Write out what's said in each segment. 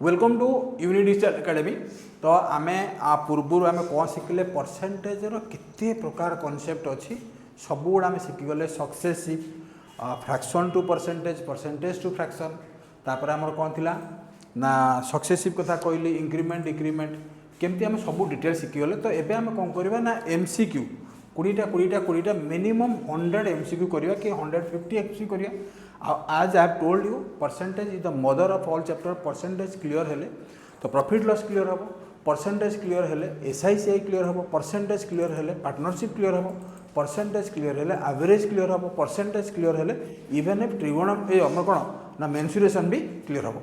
Welcome to Uni Digital Academy. तो आम आ पूर्व आम कौन शिखले परसेंटेज केते प्रकार कॉन्सेप्ट अच्छी सब गुड़ा आम शिखिगले successive fraction to percentage percentage to fraction तापर आमर कौन थिला ना सक्सेसिव कथा कहली इंक्रीमेंट डिक्रीमेंट केमती आम सब डिटेल शिखिगले। तो एबे आम कौन करबा ना एमसीक्यू 20टा मिनिमम 100 एमसीक्यू करबा कि 150 एमसीक्यू करबा। आज I have told you percentage is the mother of all chapter. Percentage clear हेले तो प्रॉफिट लॉस क्लियर हम, परसेंटेज क्लियर हेले एसआईसीआई क्लियर हम, परसेंटेज क्लियर हेले पार्टनरशिप क्लियर हम, परसेंटेज क्लियर हेले एवरेज क्लियर हम, परसेंटेज क्लियर हेले इवन इफ त्रिगोणम ए अमर कौन ना मेन्सुरेशन भी क्लियर हम।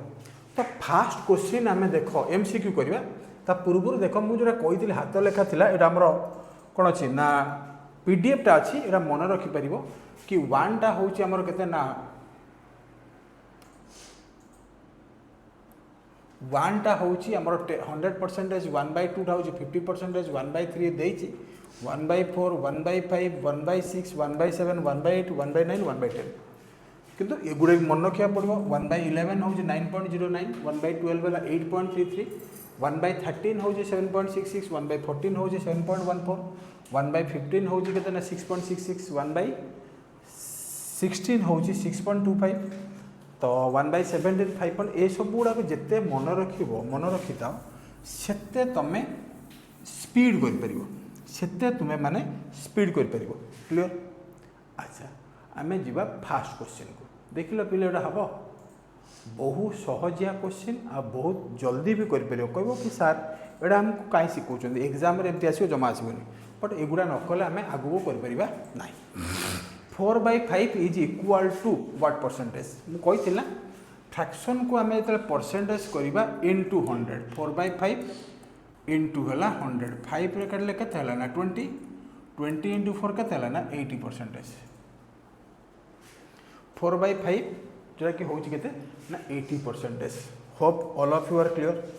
तो फास्ट क्वेश्चन आम देख एमसीक्यू करवा ता पूर्व देख मुझे कही हाथ लेखा था यहाँ आमर कौन अच्छी ना पीडीएफ टा अच्छी यहाँ मन रखिपर कि वन टा हूँ आमर के ना वन टा हूँ आमर 100% 1/2 टा हूँ 50% 1/3 देती 1/4 1/5 1/6 1/7 1/8 1/9 1/10 किंतु एगुड़े मन रखा पड़ो 1/11 हूँ 9.09 1/12 है 8.33 1/13 हूँ 7.66 1/14 हूँ 7.14 1/15 हूँ के 6.66 1/16 हूँ 6.25 तो 1/17 5 ए सब गुड़ाक जिते मन रखी था सेते तुम स्पीड करते तुम्हें माने स्पीड कर क्लियर। अच्छा आम जा फास्ट क्वेश्चन को देख लो पिले हम बहुत सहजिया क्वेश्चन आ बहुत जल्दी भी कर कह कि सार एटा हमको कहीं शिखुं एग्जाम एमती आसो जमा आसबनी बट एगुड़ा न कले आम आगू कर ना 4/5 is equal to what percentage मुझे ना फ्रैक्शन को आम जो परसेंटेज करवा इनटू 100 4/5 इनटू है 100 5 रे काटले के ना 20 20 इंटू 4 के ना 80% 4/5 जोटा कि हूँ के ना 80%। Hope all of you are clear.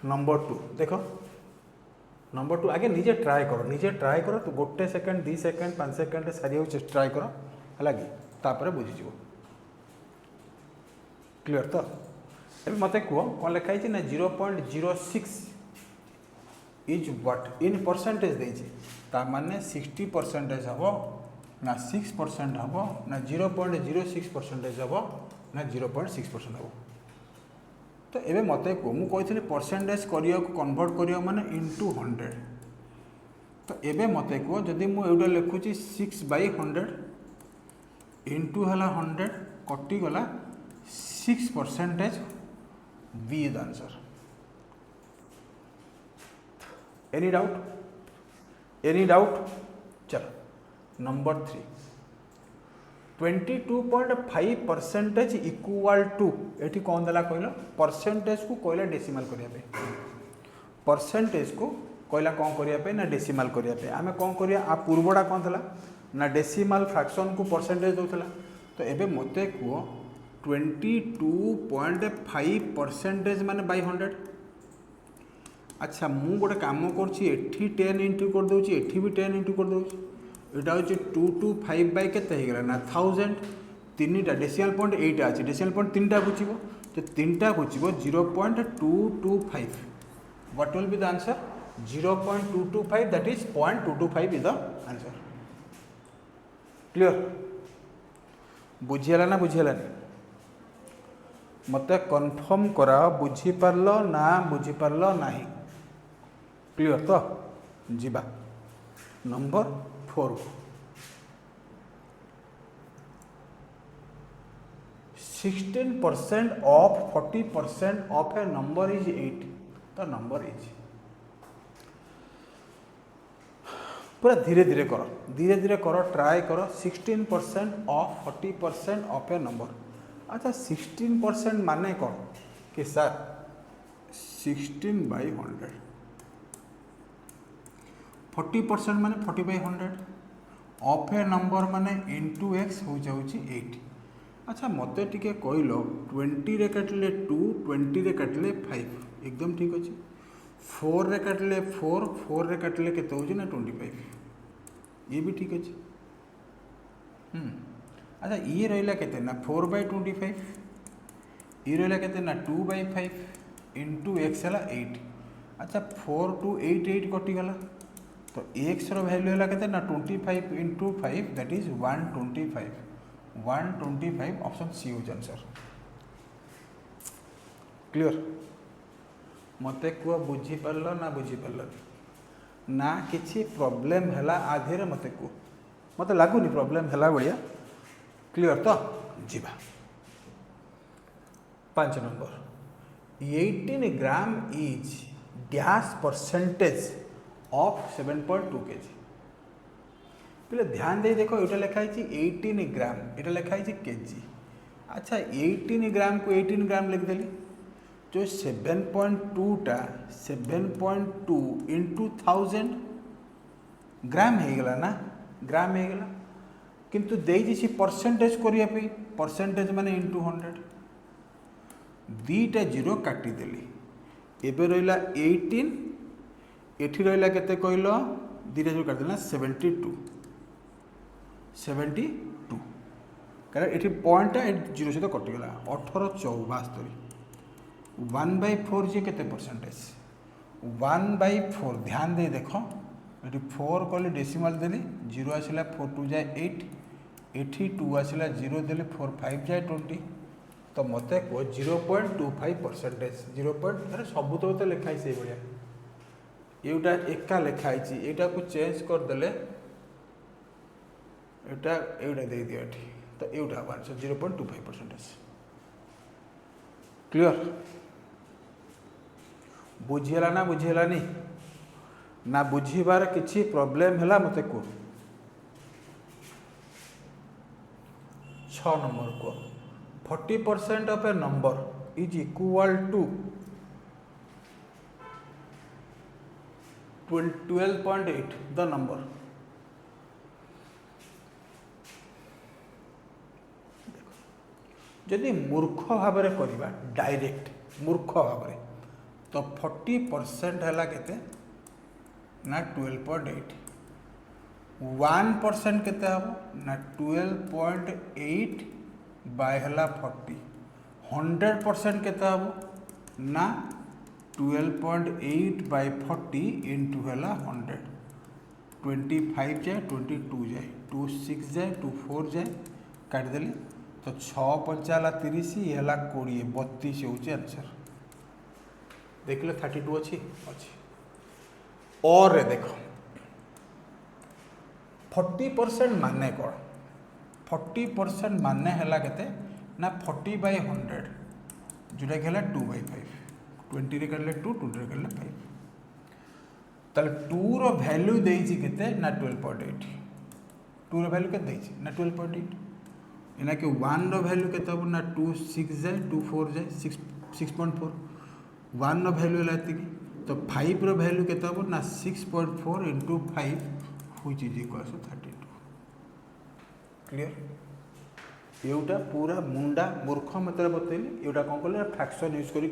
Number 2 देख नंबर 2 आगे निजे ट्राए कर तो गोटे सेकेंड 2 सेकेंड 5 सेकेंड सारी ट्राए कर है कि तापर बुझीज क्लियर। तो अभी मत कह कौन लिखाई ना 0.06 इज व्हाट इन परसेंटेज देता माने 60% हम ना 6% हम ना 0.06% हम ना 0.6% हम। तो ये मत कह मुझे परसेंटेज करिया कन्वर्ट करिया माने इनटू 100 तो ये मत कह जदि मुझे लिखुची 6/100 इनटू है 100 कटिगला 6% B is answer. Any doubt चलो नंबर 3 22.5% इक्वाल टू ये कौन देला कहल परसेंटेज को कहला डेसिमाल करने परसेंटेज को कहला कौन करने ना डेसिमाल करने आम कौन करिया आ पूर्वटा कौन था ना डेसिमाल फ्रैक्शन को परसेंटेज दूसरा। तो ये मत कह 22.5% माने बाय 100। अच्छा मु गोटे काम करछि 10 इंटू कर दूची एठी भी 10 इंटू कर दूची यहाँ हूँ 225 बाय के ना 1000 3टा डेसिमल पॉइंट 8 अच्छी डेसिमल पॉइंट 3टा घुचब तो 3टा घुचब 0.225 what will be the answer 0.225 that is 0.225 is the answer. Clear बुझीगला ना बुझीगलानी मत कन्फर्म करा बुझीपार ना बुझीपार ना क्लियर। तो जीवा number 4 16% of 40% of A number is 8 तो नंबर इज पूरा धीरे धीरे कर ट्राए कर 16% ऑफ 40% ऑफ ए नंबर। अच्छा 16% माने कौन कि सर 16/100 40% माने 40/100 ऑफ ए नंबर माने इंटू एक्स हो जाऊँगी 8। अच्छा मत टे कहल 20 रे काटिले 2 20 रे काटिले 5 एकदम ठीक अच्छे 4 रे काटिले 4 4 रे काटिले केते होची ना 25 ये भी ठीक अच्छे। अच्छा ये रहा के 4/25 ये रहा के ना 2/5 इंटू एक्स है 8। अच्छा 4 टू 8 8 कटिगला तो एक्स रैल्यू है के ना 25 into 5 that is 125 option C हो आंसर। क्लियर मते कुआ बुझी पारल ना बुझी पारल ना किसी प्रॉब्लम है आधे मते को मते लगुनि प्रॉब्लम है भाया। क्लियर तो जीवा 5 number 18 gram is dash percentage of 7.2 kg। पहले ध्यान दे देखो ये लिखाई 18 ग्राम ये लिखाई केजी। अच्छा 18 ग्राम को 18 ग्राम लिखदेली जो 7.2 टा 7.2 इंटू 1000 ग्राम हो गला ना ग्राम हो गला किंतु देसी परसेंटेज करने परसेंटेज माने इंटू 100 दीटा जीरो काटिदेली एबे रहा 18 एठी रहा केते कहल दीटा जीरो काटिदेला 72 कारण ये पॉइंटा जीरो सहित कटिगला 18/74 1/4 जी केते परसेंटेज 1/4 ध्यान दे देख ये 4 कली डेसिमाल देली 0 आसला 4 2 जाए 8 एठी 2 आसला 0 देले 4 5 जाए 20 तो मत कह 0.25% 0. सबू तो लिखाई से भाया एटा एका लिखाई एटा को चेंज करदे एटा एटा दे दियो एठी तो एटा आंसर 0.25%। क्लियर बुझीला ना बुझीलानी ना बुझीबार किसी प्रॉब्लम है मत कह 6 नंबर को 40% of a number is equal to 12.8 the number। जदि मूर्ख भाव में करवा डायरेक्ट मूर्ख भाव तो 40% है केते ना 12.8 1% केते हम ना 12.8 बाय हला 40 100% केते हम ना 12.8 बाय 40 इंटू हला 100 25 जाए 22 जाए 2 6 जाए 2 4 जाए काटिदेली तो 6 5 है 30 ये है 20 32 हूँ आंसर देख लो 32 अच्छी और देख 40% माने कौन 40% माने है केते ना 40/100 जोटा कि 2/5 20 रे करले 2 20 रे करले 5 ताले 2 रो वैल्यू देइछि केते ना 12.8 2 रो वैल्यू केते देइछि ना 12.8 इना के 1 रो वैल्यू केते हो ना 2 6 जाए 2 4 जाए 6.4 1 रो वैल्यू है एतिकी तो 5 रो वैल्यू केते हो ना 6.4 into 5 which is equal to 32। Clear एटा पूरा मुंडा मूर्ख मतलब बतैली एटा कौन कले फ्रैक्शन यूज करी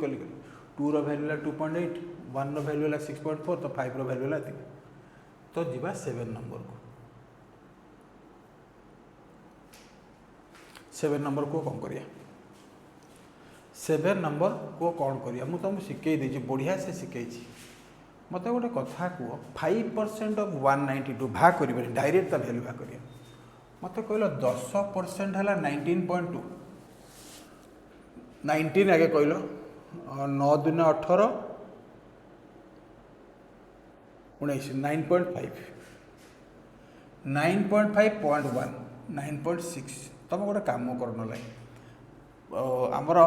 2 रो वैल्यू 2.8 1 रो वैल्यू 6.4 तो 5 रो वैल्यू तो जीवा 7 नंबर को 7 नंबर को कौन करिया 7 नंबर को कौन करिया मु तुमको शिखई देछि बढ़िया से शिखई मत गोटे कथा कह 5% ऑफ 192 भाग कर डायरेक्ट वैल्यू भाग करिया मत कहल 10% है 19.2 19 आगे कहल 9 दूने 18 19 9.5 9.5.1 9.6 तुम गोटे कम कर आमर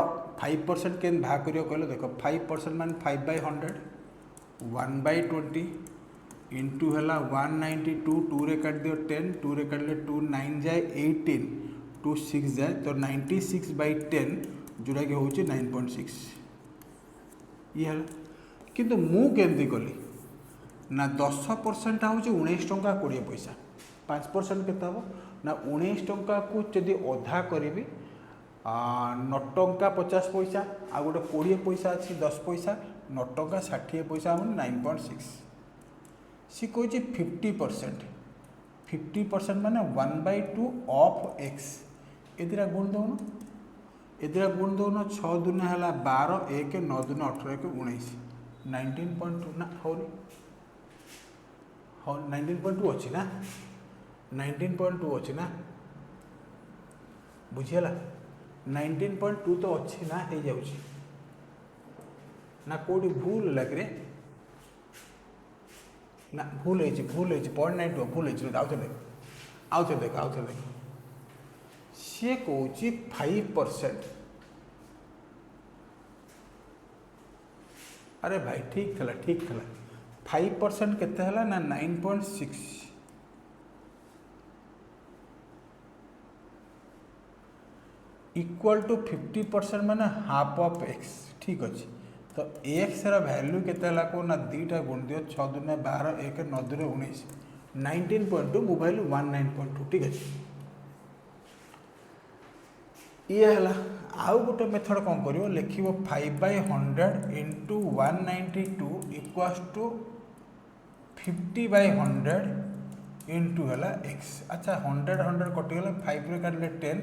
5% के भाग कर कहल देख 5% मान 5/100 1/20 इंटू है 192 2 रे काट दियो 10 2 रे काटले 2 9 जाए 18 2 6 जाए तो 96/10 जोटा कि हूँ 9.6 ये है किंतु मु केमती कली ना 10% हूँ 19 टंका 20 पैसा 5% केते हम ना 19 टंका को जदि अधा करी 9 टंका 50 पैसा आ गोटे 20 पैसा अच्छी 10 पैसा 9 टंका 60 पैसा हम 9.6 सी कहे 50% माने 1/2 ऑफ एक्स ए गुण दौन एदिरा गुण दौन 6 दुनिया है 12 1 9 दुनिया 18 1 19 19.2 ना हो 19.2 अच्छी ना 19.2 अच्छी ना बुझीगला 19.2 तो अच्छी ना हो जाऊँगी ना कौटी भूल लगे ना भूल है 0.92 भूल है आउ थे देख सी कौन 5%। अरे भाई ठीक था 5% केते हला ना 9.6 इक्वल टू 50% माने हाफ ऑफ एक्स ठीक अच्छे तो एक्स रा वैल्यू केते हला को ना दीटा गुण दियो 6 दुने 12 1 9 दुने 19 19.2 मोबाइल 19.2 ठीक अच्छे ये है आउ गोटे मेथड कौन कर लिख 5/100 इंटू 192 इक्वल्स टू 50/100 इंटू है एक्स। अच्छा 100 कटिगला 5 रे काटले 10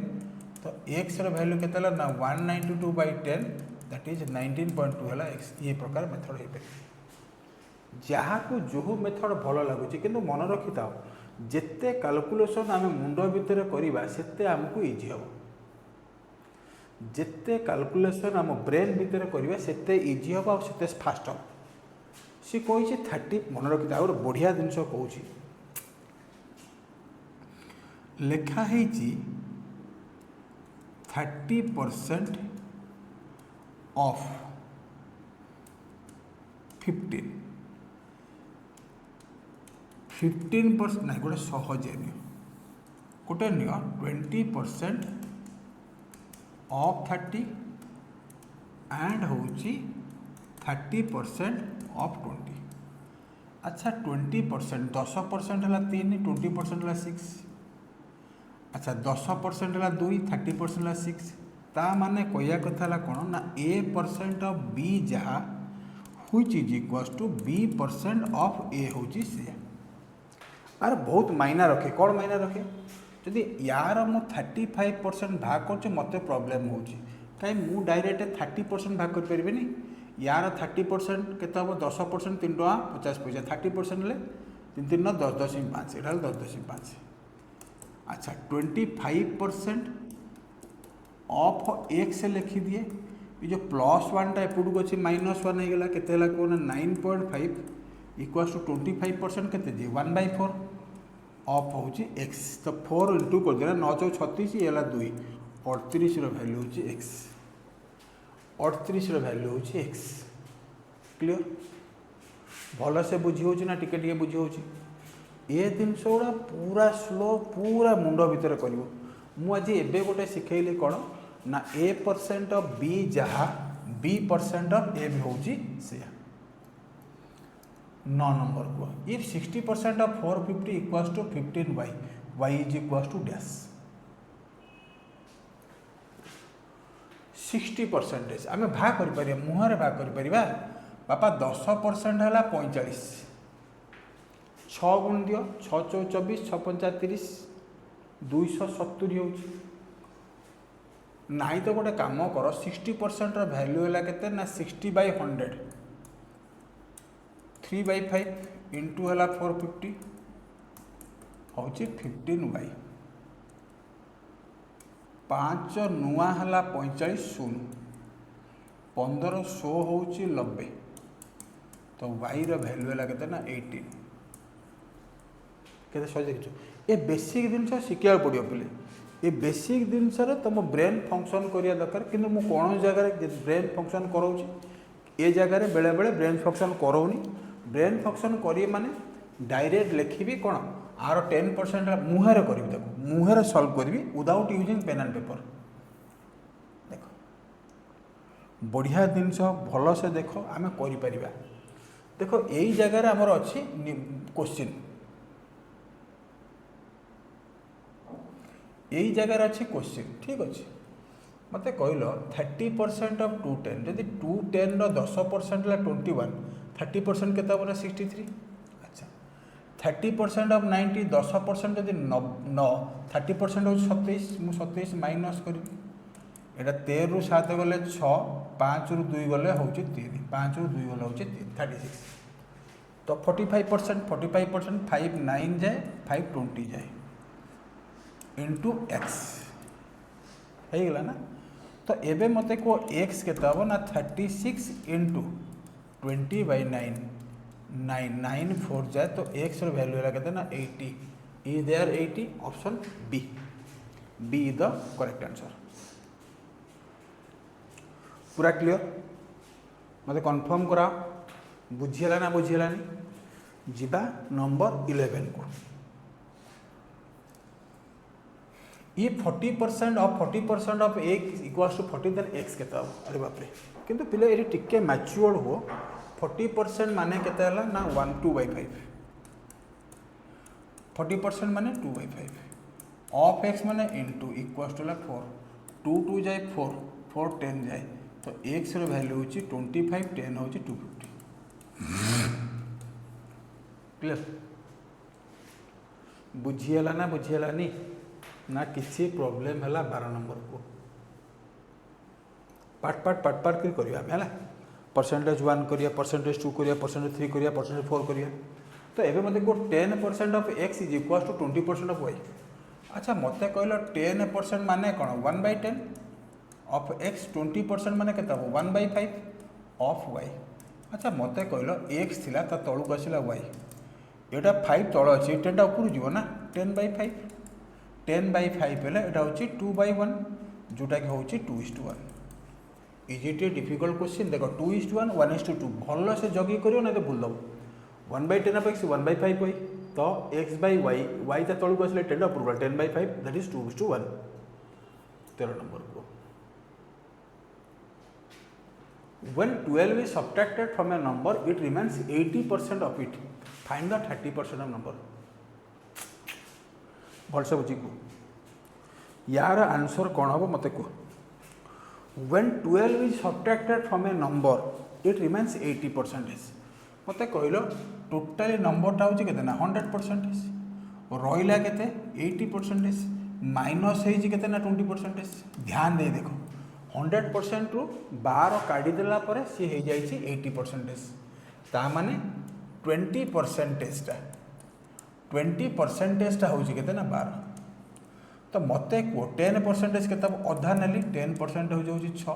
तो एक्स वैल्यू के ना 192/10 दैट इज 19.2 है एक्स। ये प्रकार मेथड हो पाए जहाँ को जो मेथड भल लगुच कि मन रखी था जिते कैलकुलेशन आम मुंड भितर करवा सेते आमको इजी हम जिते कैलकुलेशन आम ब्रेन भितर करवा सेते इजी हम आते फास्ट हम सी कही 30 मन रखी था और बढ़िया जिनस कौच लिखाही 30% ऑफ 15% ना गोटे सहज नि गोटे नि 20% ऑफ 30 एंड हूँ 30% ऑफ 20। अच्छा 20% 10% है 3 20% है 6। अच्छा 10% है 2 30% है 6 ता माने कहया कथा कौन ना A% ऑफ B जहाँ which is equals to B% of A हूँ सी आर बहुत मायना रखे कौन मायना रखे जदि यार मु 35% भाग कर मत प्रोब्लेम हो कहीं मु डायरेक्ट 30% भाग कर पारे यार 30% केते हम 10% 3 टका 50 पैसा 30% ले 3 3 10.5 यहाँ 10.5। अच्छा 25% ऑफ एक्स लिखी दिए ये जो +1 टा एपटू अच्छे -1 होगा केते कौन 9.5 इक्वल्स टू 25% केते 1/4 ऑफ हूँ एक्स तो 4 इंटू कर देना 9 4 36 ये 2 38 वैल्यू हूँ एक्स 38 वैल्यू हूँ एक्स क्लियर भल से बुझी हो ना टिके टिके बुझी हो ये जिनस गुड़ा पूरा स्लो पूरा मुंड भितर कर मुझे एवं गोटे शिखेली कौन ना A% ऑफ B जहाँ B% ऑफ A भी हूँ से 9 नंबर को if 60% of 450 equals to 15y y is equals to dash 60% आम भाग कर मुहर भाग कर बापा 10% है 45 6 गुण दियो 6 4 24 6 5 30 270 हो नाई तो गोटे काम कर 60% वैल्यू है केते ना 60/100 3/5 इंटू है 450 हूँ 15y 5 नुआ है 45 शून 15 100 हूँ 90 तो y वैल्यू है केते ना 18 के सही देखु ये बेसिक जिनस शिखा पड़ो पे ये बेसिक जिनस तुम ब्रेन फंक्शन करिया दरकार कि कौन जगह ब्रेन फंक्शन कराऊँ ये जगह बेले बेले ब्रेन फंक्शन कराऊनी ब्रेन फंक्शन करिए माने डायरेक्ट लिखी कौन आर 10% मुहर करी मुहर सल्व करी without using pen and paper देख बढ़िया जिनस भल से देख आम कर देख यही जगह आमर अच्छी क्वेश्चन यही जगह अच्छी क्वेश्चन ठीक अच्छे मत कहल 30% ऑफ 210 जदि 210 10% है 21 30% के 63। अच्छा 30% ऑफ 90 10% जदि 9 30% हूँ 27 मुझे 27 माइनस करी এটা 13 ରୁ 7 গলে 6 5 ରୁ 2 গলে হচ্ছে 3 5 ରୁ 2 গলে হচ্ছে 3 36 तो 45% 5 9 जाए 5 20 जाए इंटू एक्स हो गला ना तो एबे मते को एक्स केते हबो ना 36 इंटू 20/9 9 4 जाए तो एक्स रो वैल्यू है केते ना 80 is there 80 option B is the correct answer पूरा क्लियर मते कंफर्म करा बुझीला ना बुझीलानी जीवा नंबर 11 को ये 40% of x equals to 40 then x केता अरे बाप रे किंतु पिले एरी टिके मैच्योर्ड हो 40% माने केता हला ना 1 2/5 40% माने 2/5 ऑफ x माने इनटू इक्वल्स टू 4 2 2 जाए 4 4 10 जाए तो x रो वैल्यू होची 25 10 होची 250 क्लियर बुझीला ना बुझीलानी ना किसी प्रॉब्लम है 12 नंबर को पार्ट कर करिया हमें परसेंटेज 1 करिया परसेंटेज 2 करिया परसेंटेज 3 करिया परसेंटेज 4 करिया तो एबे मते को 10% of x is equal to 20% of y अच्छा मते कहलो 10% माने कोन 1/10 ऑफ x 20% माने केता 1/5 ऑफ y अच्छा मते कहलो x थिला ता तळु आसिला y एटा 5 तळ अछि 10 टा ऊपर जीवो ना 10/5 10/5 हेले एटा होची 2/1 जोटा कि होची 2:1 is it a difficult question देखो 2:1 1:2 भलो से जगी करियो ना तो भूल दबो 1/10 ऑफ x 1/5 होई तो x/y y ता तळु आसिले 10 टा ऊपर 10/5 दैट इज 2:1 13 नंबर को when 12 is subtracted from a number it remains 80% of it find the 30% of number भल से बुझी को यार आंसर कौन हम मत को when 12 is subtracted from a number it remains 80% मत कहलो टोटली नंबर टा होची केते ना 100% रहिला केते 80% माइनस हेजी केते ना 20% ध्यान दे देखो 100% रु 12 काढ़ी देला परे सी हे जाइछि 80% ता माने 20% टा होची केते ना 12 तो मते को 10% केता अधा नेली 10% हो जाउछि 6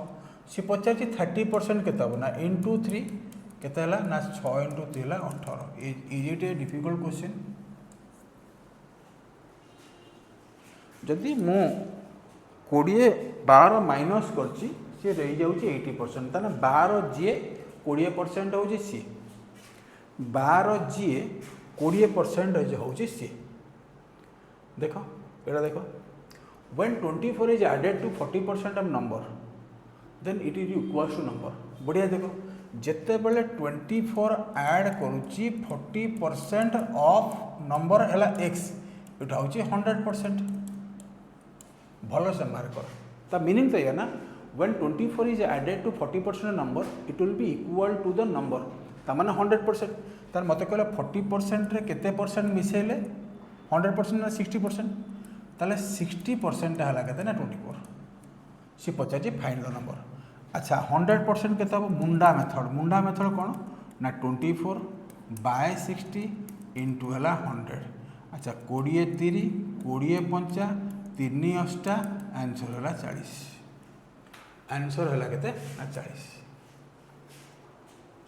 सी पचाछि 30% केता ना इनटू 3 केता हला ना 6 इनटू 3 हला 18 is it a difficult question जदि मु 20 12 माइनस करछि से रही जाउछि 80% ताना 12 जे 20% होछि सी 12 जे 20% होछि सी देखो एटा देखो when 24 is added to 40% of number then it is equals to number बढ़िया देखो जेते बेले 24 ऐड करूची 40% ऑफ नंबर हला x एटा होची 100% भलो से मार्क कर ता मीनिंग तो ये ना when 24 is added to 40% number it will be equal to the number ता माने 100% तार मते कहला 40% रे केते परसेंट मिसेले 100% ना 60% ताले 60% हला केते ना 24 सी पचाजी फाइंड द नंबर अच्छा 100% केते हो मुंडा मेथड कोन ना 24/60 इनटू हला 100 अच्छा 20 3 20 5 3 8 आंसर हला 40 आंसर हला केते ना 40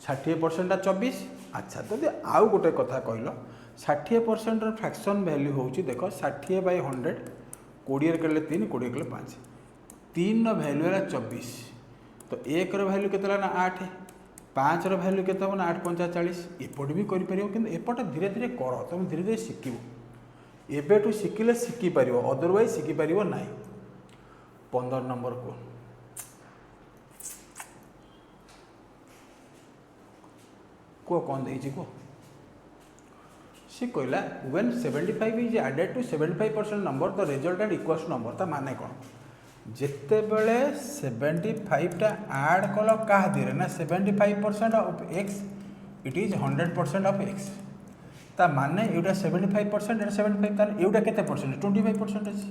60% 24 अच्छा तो आउ गोटे कथा कहलो 60% फ्रैक्शन वैल्यू होची देखो 60/100 20 करले 3 20 करले 5 3 वैल्यू है 24 तो 1 वैल्यू केतला ना 8 5 वैल्यू केते ना 8 5 40 एपट भी करि परियो किंतु एपट धीरे धीरे कर तुम धीरे धीरे शिखिबो एबेटू शिखिले शिखि परियो अदरवाइज शिखि परियो नाही 15 नंबर को कौन देछि को सी कहला when 75 is added to 75% number the resultant equals to number ता माने कोन जेते बेले 75 टा ऐड कलो का दिरे ना 75% of x it is 100% of x ता माने एटा 75% एटा 75 तार एटा केते परसेंट 25% अछि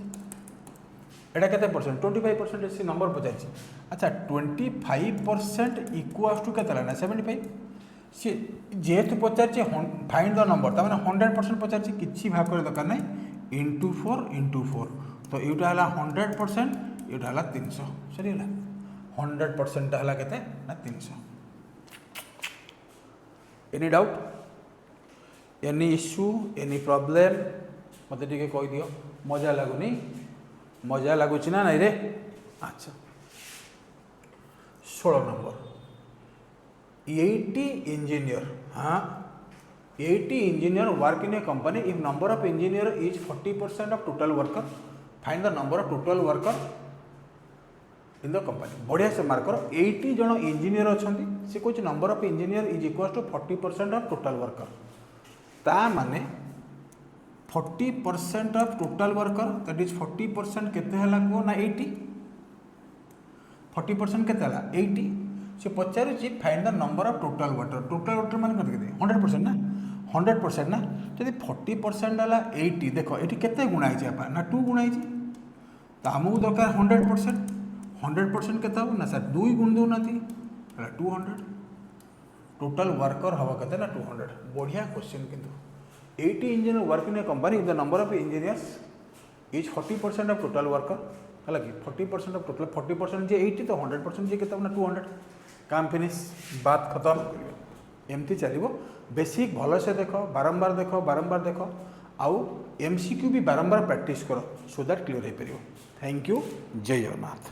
एटा केते परसेंट 25% सी नंबर पचार। अच्छा 25% इक्वल्स टू केते ना 75 सी जेहेतु पचार फाइंड द नंबर तार 100% पचार किसी भाग कर दरकार ना इंटू 4 तो यूटा है 100% यूटा है 300 सरीगला 100% है केते ना 300। Any doubt any issue any problem मत टे कही दियो मजा लगुनि मजा लगुच ना नहीं रे। अच्छा 16 नंबर 80 इंजीनियर हाँ 80 engineer work in A company if number of engineer is 40% of total worker find the number of total worker in the company. बढ़िया से मार्क करो 80 जन इंजीनियर अच्छा सी कौन number of engineer is equal to 40% of total worker ता माने 40% of total worker that is 40% केते हला को ना 80 40% केते हला 80 से पचारुची find the number of total water मान करके 100% ना 100% ना जदि 40% हला 80 देखो एठी केते गुणा है आपा ना 2 गुणा है तो हमको दरकार 100% केते हो ना सर 2 गुण दो नाती हला 200 टोटल वर्कर हवा केते ना 200। बढ़िया क्वेश्चन किंतु 80 engineer work in A company the number of engineers is 40% of total worker है कि 40% ऑफ टोटल 40% जे 80 तो 100% जे केते ना 200 काम फिनिश बात खत्म। एमती चलो बेसिक भल से देख बारंबार देख आउ एमसीक्यू भी बारंबार प्रैक्टिस करो सो दैट क्लियर हो पार। थैंक यू जय जगन्नाथ।